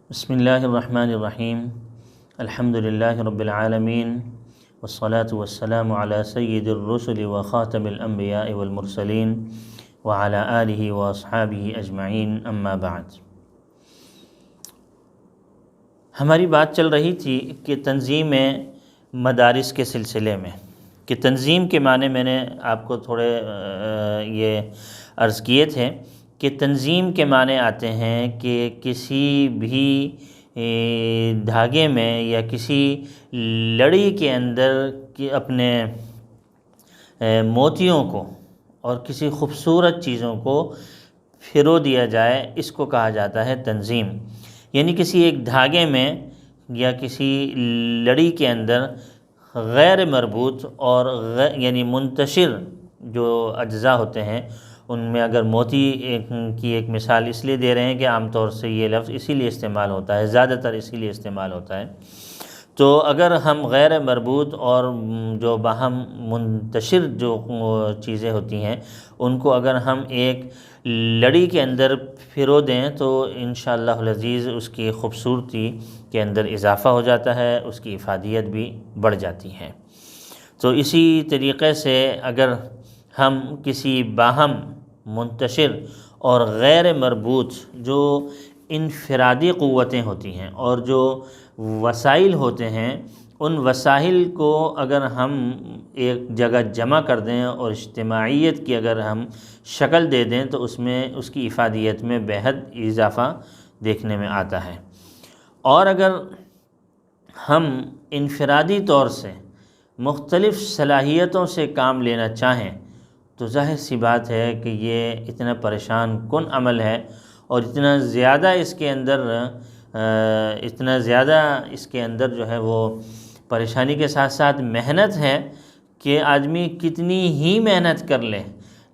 بسم اللہ الرحمن الرحیم الحمد للہ رب العالمین والصلاة والسلام علی سید الرسل وخاتم الانبیاء والمرسلین وعلی آلہ واصحابہ اجمعین اما بعد۔ ہماری بات چل رہی تھی کہ تنظیم مدارس کے سلسلے میں، کہ تنظیم کے معنی میں نے آپ کو تھوڑے یہ عرض کیے تھے کہ تنظیم کے معنی آتے ہیں کہ کسی بھی دھاگے میں یا کسی لڑی کے اندر کہ اپنے موتیوں کو اور کسی خوبصورت چیزوں کو پھرو دیا جائے، اس کو کہا جاتا ہے تنظیم۔ یعنی کسی ایک دھاگے میں یا کسی لڑی کے اندر غیر مربوط اور یعنی منتشر جو اجزاء ہوتے ہیں، ان میں اگر موتی کی ایک مثال اس لیے دے رہے ہیں کہ عام طور سے یہ لفظ اسی لیے استعمال ہوتا ہے، زیادہ تر اسی لیے استعمال ہوتا ہے، تو اگر ہم غیر مربوط اور جو باہم منتشر جو چیزیں ہوتی ہیں ان کو اگر ہم ایک لڑی کے اندر پھرو دیں تو انشاءاللہ العزیز اس کی خوبصورتی کے اندر اضافہ ہو جاتا ہے، اس کی افادیت بھی بڑھ جاتی ہے۔ تو اسی طریقے سے اگر ہم کسی باہم منتشر اور غیر مربوط جو انفرادی قوتیں ہوتی ہیں اور جو وسائل ہوتے ہیں، ان وسائل کو اگر ہم ایک جگہ جمع کر دیں اور اجتماعیت کی اگر ہم شکل دے دیں تو اس میں اس کی افادیت میں بے حد اضافہ دیکھنے میں آتا ہے۔ اور اگر ہم انفرادی طور سے مختلف صلاحیتوں سے کام لینا چاہیں تو ظاہر سی بات ہے کہ یہ اتنا پریشان کن عمل ہے اور اتنا زیادہ اس کے اندر جو ہے وہ پریشانی کے ساتھ ساتھ محنت ہے کہ آدمی کتنی ہی محنت کر لے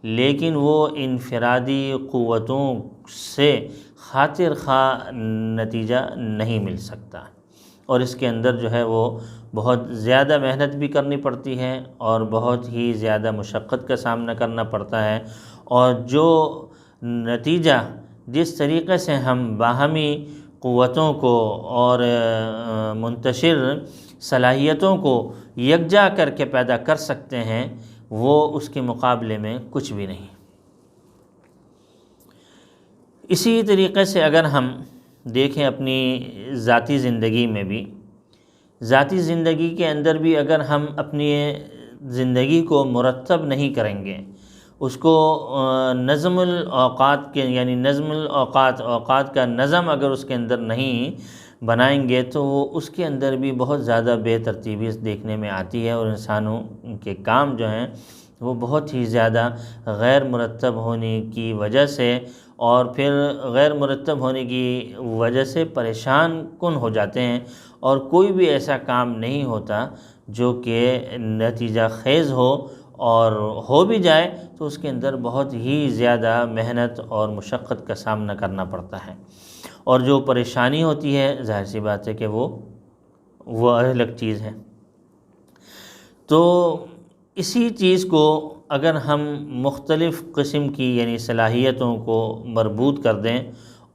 لیکن وہ انفرادی قوتوں سے خاطر خواہ نتیجہ نہیں مل سکتا، اور اس کے اندر جو ہے وہ بہت زیادہ محنت بھی کرنی پڑتی ہے اور بہت ہی زیادہ مشقت کا سامنا کرنا پڑتا ہے، اور جو نتیجہ جس طریقے سے ہم باہمی قوتوں کو اور منتشر صلاحیتوں کو یکجا کر کے پیدا کر سکتے ہیں وہ اس کے مقابلے میں کچھ بھی نہیں۔ اسی طریقے سے اگر ہم دیکھیں اپنی ذاتی زندگی میں بھی، ذاتی زندگی کے اندر بھی اگر ہم اپنی زندگی کو مرتب نہیں کریں گے، اس کو نظم الاوقات کے یعنی نظم اوقات کا نظم اگر اس کے اندر نہیں بنائیں گے تو وہ اس کے اندر بھی بہت زیادہ بے ترتیبی دیکھنے میں آتی ہے، اور انسانوں کے کام جو ہیں وہ بہت ہی زیادہ غیر مرتب ہونے کی وجہ سے اور پھر غیر مرتب ہونے کی وجہ سے پریشان کن ہو جاتے ہیں، اور کوئی بھی ایسا کام نہیں ہوتا جو کہ نتیجہ خیز ہو، اور ہو بھی جائے تو اس کے اندر بہت ہی زیادہ محنت اور مشقت کا سامنا کرنا پڑتا ہے، اور جو پریشانی ہوتی ہے ظاہر سی بات ہے کہ وہ الگ چیز ہے۔ تو اسی چیز کو اگر ہم مختلف قسم کی یعنی صلاحیتوں کو مربوط کر دیں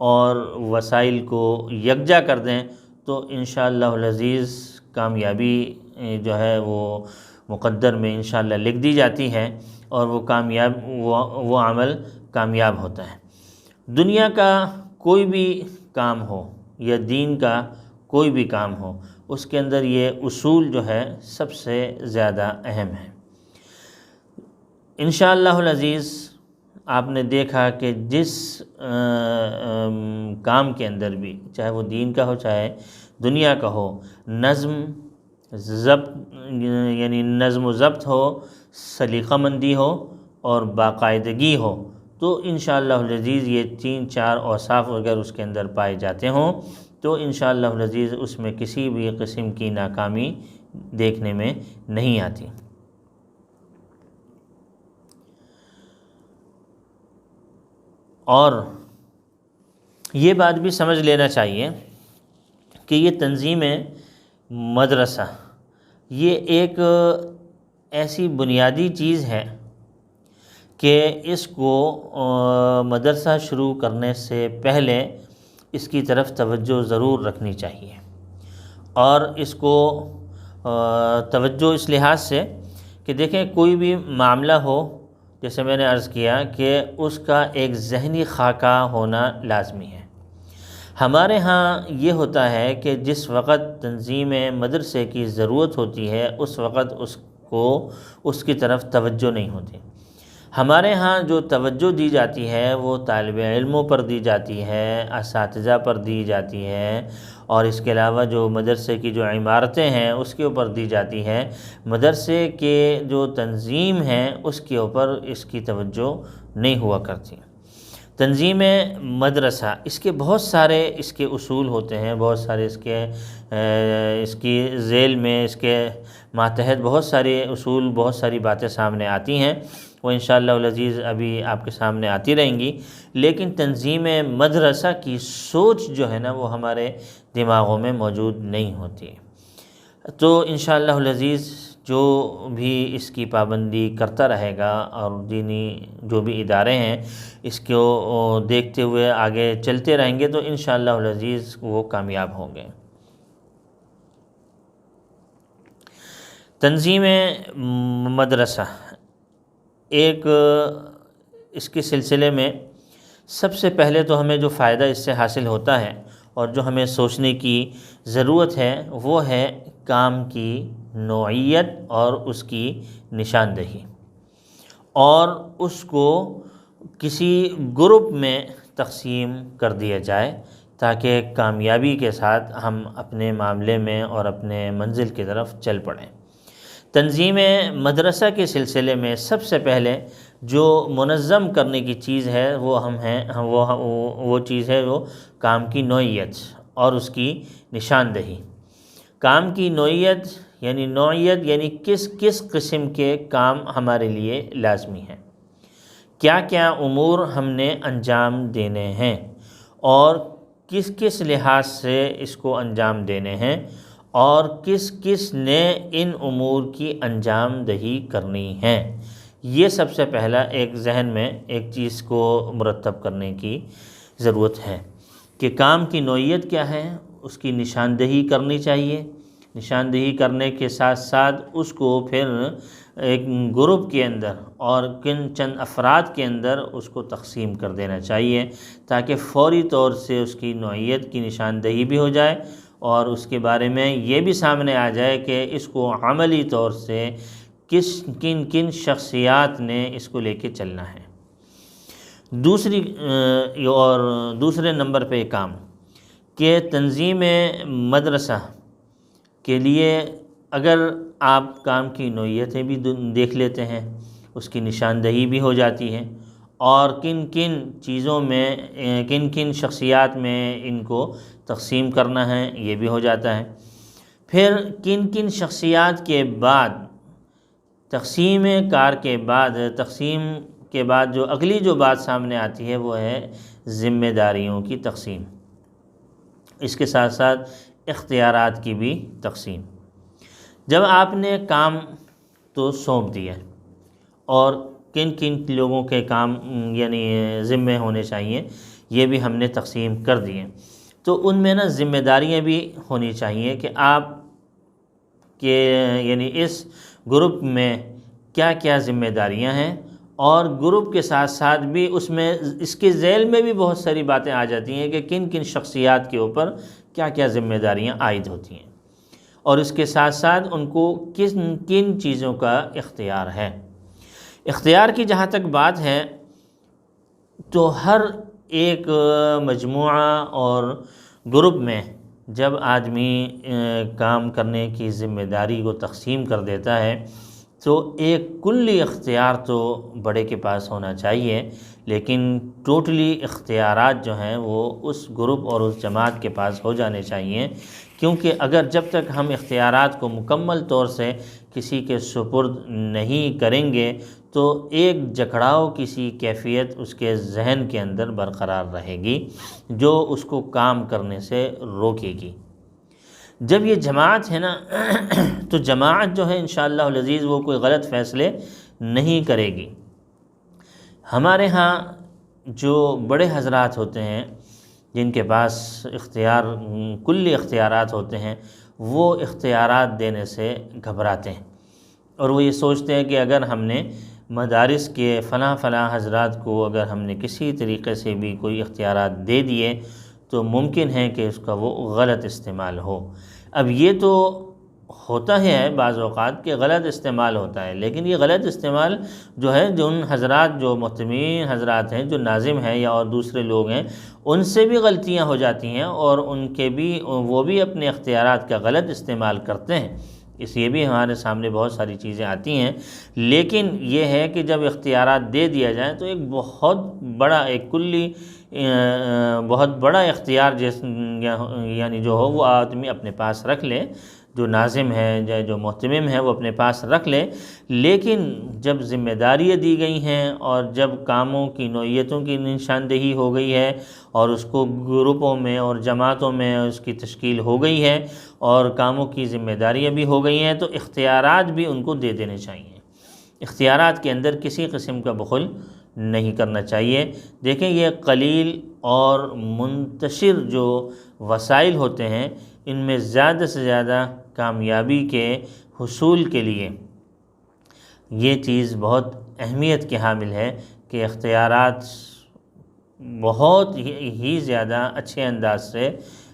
اور وسائل کو یکجا کر دیں تو انشاءاللہ العزیز کامیابی جو ہے وہ مقدر میں انشاءاللہ لکھ دی جاتی ہے، اور وہ عمل کامیاب ہوتا ہے۔ دنیا کا کوئی بھی کام ہو یا دین کا کوئی بھی کام ہو، اس کے اندر یہ اصول جو ہے سب سے زیادہ اہم ہے۔ انشاءاللہ العزیز آپ نے دیکھا کہ جس کام کے اندر بھی، چاہے وہ دین کا ہو چاہے دنیا کا ہو، نظم و ضبط ہو، سلیقہ مندی ہو اور باقاعدگی ہو، تو انشاءاللہ العزیز یہ 3-4 اوصاف اگر اس کے اندر پائے جاتے ہوں تو انشاءاللہ العزیز اس میں کسی بھی قسم کی ناکامی دیکھنے میں نہیں آتی۔ اور یہ بات بھی سمجھ لینا چاہیے کہ یہ تنظیم مدرسہ یہ ایک ایسی بنیادی چیز ہے کہ اس کو مدرسہ شروع کرنے سے پہلے اس کی طرف توجہ ضرور رکھنی چاہیے، اور اس کو توجہ اس لحاظ سے کہ دیکھیں کوئی بھی معاملہ ہو، جیسے میں نے عرض کیا کہ اس کا ایک ذہنی خاکہ ہونا لازمی ہے۔ ہمارے ہاں یہ ہوتا ہے کہ جس وقت تنظیم مدرسے کی ضرورت ہوتی ہے اس وقت اس کی طرف توجہ نہیں ہوتی۔ ہمارے ہاں جو توجہ دی جاتی ہے وہ طالب علموں پر دی جاتی ہے، اساتذہ پر دی جاتی ہے، اور اس کے علاوہ جو مدرسے کی جو عمارتیں ہیں اس کے اوپر دی جاتی ہے۔ مدرسے کے جو تنظیم ہیں اس کے اوپر اس کی توجہ نہیں ہوا کرتی۔ تنظیم مدرسہ اس کے بہت سارے اس کے اصول ہوتے ہیں، بہت سارے اس کی ذیل میں اس کے ماتحت بہت سارے اصول، بہت ساری باتیں سامنے آتی ہیں، وہ انشاءاللہ العزیز ابھی آپ کے سامنے آتی رہیں گی، لیکن تنظیم مدرسہ کی سوچ جو ہے نا وہ ہمارے دماغوں میں موجود نہیں ہوتی۔ تو انشاءاللہ العزیز جو بھی اس کی پابندی کرتا رہے گا اور دینی جو بھی ادارے ہیں اس کو دیکھتے ہوئے آگے چلتے رہیں گے تو انشاءاللہ العزیز وہ کامیاب ہوں گے۔ تنظیم مدرسہ ایک اس کے سلسلے میں سب سے پہلے تو ہمیں جو فائدہ اس سے حاصل ہوتا ہے اور جو ہمیں سوچنے کی ضرورت ہے وہ ہے کام کی نوعیت اور اس کی نشاندہی، اور اس کو کسی گروپ میں تقسیم کر دیا جائے تاکہ کامیابی کے ساتھ ہم اپنے معاملے میں اور اپنے منزل کی طرف چل پڑیں۔ تنظیم مدرسہ کے سلسلے میں سب سے پہلے جو منظم کرنے کی چیز ہے وہ چیز ہے وہ کام کی نوعیت اور اس کی نشاندہی۔ کام کی نوعیت یعنی کس قسم کے کام ہمارے لیے لازمی ہیں، کیا کیا امور ہم نے انجام دینے ہیں اور کس لحاظ سے اس کو انجام دینے ہیں، اور کس نے ان امور کی انجام دہی کرنی ہے۔ یہ سب سے پہلا ایک ذہن میں ایک چیز کو مرتب کرنے کی ضرورت ہے کہ کام کی نوعیت کیا ہے، اس کی نشاندہی کرنی چاہیے۔ نشاندہی کرنے کے ساتھ ساتھ اس کو پھر ایک گروپ کے اندر اور چند افراد کے اندر اس کو تقسیم کر دینا چاہیے تاکہ فوری طور سے اس کی نوعیت کی نشاندہی بھی ہو جائے اور اس کے بارے میں یہ بھی سامنے آ جائے کہ اس کو عملی طور سے کن شخصیات نے اس کو لے کے چلنا ہے۔ دوسرے نمبر پہ کام کہ تنظیم مدرسہ کے لیے اگر آپ کام کی نوعیتیں بھی دیکھ لیتے ہیں، اس کی نشاندہی بھی ہو جاتی ہے، اور کن چیزوں میں کن شخصیات میں ان کو تقسیم کرنا ہے یہ بھی ہو جاتا ہے۔ پھر کن شخصیات کے بعد تقسیم کے بعد جو اگلی جو بات سامنے آتی ہے وہ ہے ذمہ داریوں کی تقسیم، اس کے ساتھ ساتھ اختیارات کی بھی تقسیم۔ جب آپ نے کام تو سونپ دیا اور کن لوگوں کے کام یعنی ذمے ہونے چاہیے یہ بھی ہم نے تقسیم کر دیے، تو ان میں نا ذمہ داریاں بھی ہونی چاہیے کہ آپ کے یعنی اس گروپ میں کیا کیا ذمہ داریاں ہیں، اور گروپ کے ساتھ ساتھ بھی اس کے ذیل میں بھی بہت ساری باتیں آ جاتی ہیں کہ کن شخصیات کے اوپر کیا کیا ذمہ داریاں عائد ہوتی ہیں، اور اس کے ساتھ ساتھ ان کو کن چیزوں کا اختیار ہے۔ اختیار کی جہاں تک بات ہے تو ہر ایک مجموعہ اور گروپ میں جب آدمی کام کرنے کی ذمہ داری کو تقسیم کر دیتا ہے تو ایک کلی اختیار تو بڑے کے پاس ہونا چاہیے، لیکن ٹوٹلی اختیارات جو ہیں وہ اس گروپ اور اس جماعت کے پاس ہو جانے چاہیے، کیونکہ اگر جب تک ہم اختیارات کو مکمل طور سے کسی کے سپرد نہیں کریں گے تو ایک جکڑاؤ کسی کیفیت اس کے ذہن کے اندر برقرار رہے گی جو اس کو کام کرنے سے روکے گی۔ جب یہ جماعت ہے نا تو جماعت جو ہے انشاءاللہ العزیز وہ کوئی غلط فیصلے نہیں کرے گی۔ ہمارے ہاں جو بڑے حضرات ہوتے ہیں جن کے پاس کلی اختیارات ہوتے ہیں، وہ اختیارات دینے سے گھبراتے ہیں، اور وہ یہ سوچتے ہیں کہ اگر ہم نے مدارس کے فلاں حضرات کو اگر ہم نے کسی طریقے سے بھی کوئی اختیارات دے دیے تو ممکن ہے کہ اس کا وہ غلط استعمال ہو۔ اب یہ تو ہوتا ہی ہے بعض اوقات کہ غلط استعمال ہوتا ہے، لیکن یہ غلط استعمال جو ہے، جو ان حضرات جو محتمین حضرات ہیں، جو ناظم ہیں یا اور دوسرے لوگ ہیں، ان سے بھی غلطیاں ہو جاتی ہیں، اور وہ بھی اپنے اختیارات کا غلط استعمال کرتے ہیں۔ اس یہ بھی ہمارے سامنے بہت ساری چیزیں آتی ہیں، لیکن یہ ہے کہ جب اختیارات دے دیا جائے تو ایک بہت بڑا بہت بڑا اختیار یعنی جو ہو وہ آدمی اپنے پاس رکھ لے، جو ناظم ہے جو محتمم ہے وہ اپنے پاس رکھ لے، لیکن جب ذمہ داریاں دی گئی ہیں اور جب کاموں کی نوعیتوں کی نشاندہی ہو گئی ہے اور اس کو گروپوں میں اور جماعتوں میں اس کی تشکیل ہو گئی ہے اور کاموں کی ذمہ داریاں بھی ہو گئی ہیں، تو اختیارات بھی ان کو دے دینے چاہیے۔ اختیارات کے اندر کسی قسم کا بخل نہیں کرنا چاہیے۔ دیکھیں، یہ قلیل اور منتشر جو وسائل ہوتے ہیں، ان میں زیادہ سے زیادہ کامیابی کے حصول کے لیے یہ چیز بہت اہمیت کی حامل ہے کہ اختیارات بہت ہی زیادہ اچھے انداز سے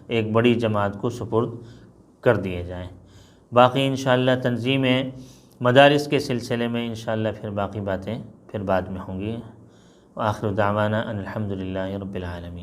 ایک بڑی جماعت کو سپرد کر دیے جائیں۔ باقی انشاءاللہ تنظیم مدارس کے سلسلے میں انشاءاللہ پھر باقی باتیں بعد میں ہوں گی۔ وآخر دعوانا ان الحمدللہ رب العالمین۔